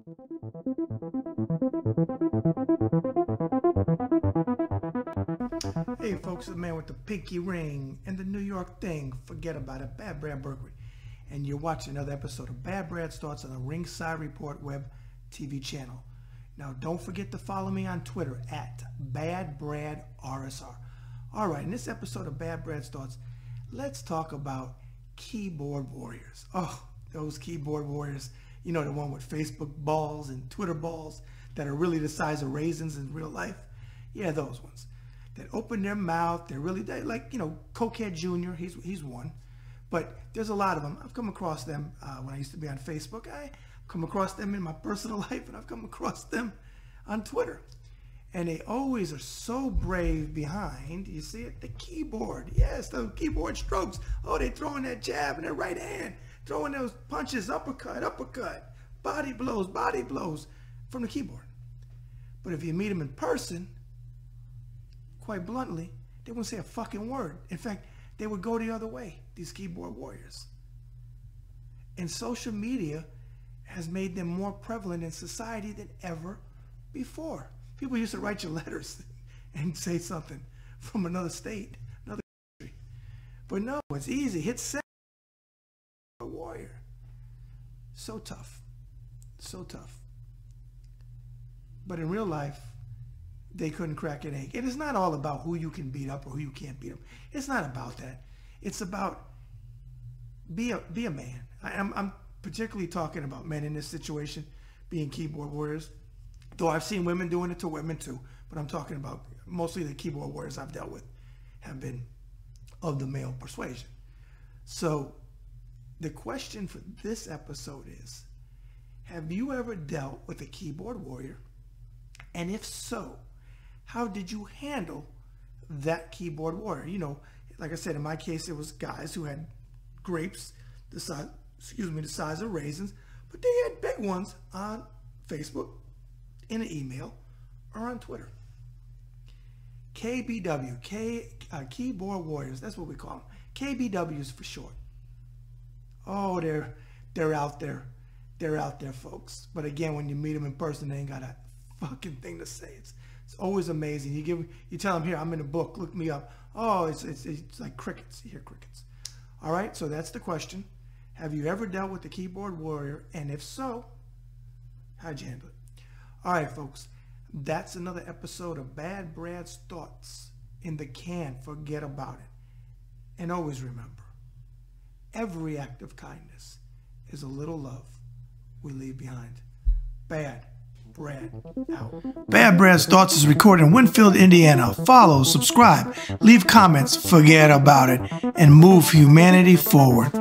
Hey folks, the man with the pinky ring and the New York thing. Forget about it. Bad Brad Berkwitt. And you're watching another episode of Bad Brad's Thoughts on the Ringside Report web TV channel. Now, don't forget to follow me on Twitter at BadBradRSR. All right, in this episode of Bad Brad's Thoughts, let's talk about keyboard warriors. Oh, those keyboard warriors. You know, the one with Facebook balls and Twitter balls that are really the size of raisins in real life. Yeah, those ones that open their mouth. They're really like, you know, Cokehead Jr. He's one, but there's a lot of them. I've come across them when I used to be on Facebook. I come across them in my personal life, and I've come across them on Twitter. And they always are so brave behind, you see it, the keyboard. Yes, the keyboard strokes. Oh, they're throwing that jab in their right hand, throwing those punches, uppercut, body blows from the keyboard. But if you meet them in person, quite bluntly, they wouldn't say a fucking word. In fact, they would go the other way, these keyboard warriors. And social media has made them more prevalent in society than ever before. People used to write you letters and say something from another state, another country. But no, it's easy. Hit send. A warrior. So tough. So tough. But in real life, they couldn't crack an egg. And it's not all about who you can beat up or who you can't beat up. It's not about that. It's about be a man. I'm particularly talking about men in this situation, being keyboard warriors. Though I've seen women doing it to women too. But I'm talking about mostly the keyboard warriors I've dealt with have been of the male persuasion. So the question for this episode is, have you ever dealt with a keyboard warrior? And if so, how did you handle that keyboard warrior? You know, like I said, in my case, it was guys who had grapes the size of raisins, but they had big ones on Facebook, in an email, or on Twitter. KBW, keyboard warriors, that's what we call them. KBWs for short. Oh, they're out there. They're out there, folks. But again, when you meet them in person, they ain't got a fucking thing to say. It's always amazing. You tell them, here, I'm in a book, look me up. Oh, it's like crickets. You hear crickets. All right, so that's the question. Have you ever dealt with the keyboard warrior? And if so, how'd you handle it? All right, folks, that's another episode of Bad Brad's Thoughts in the can. Forget about it. And always remember, every act of kindness is a little love we leave behind. Bad Brad out. Bad Brad's Thoughts is recorded in Winfield, Indiana. Follow, subscribe, leave comments, forget about it, and move humanity forward.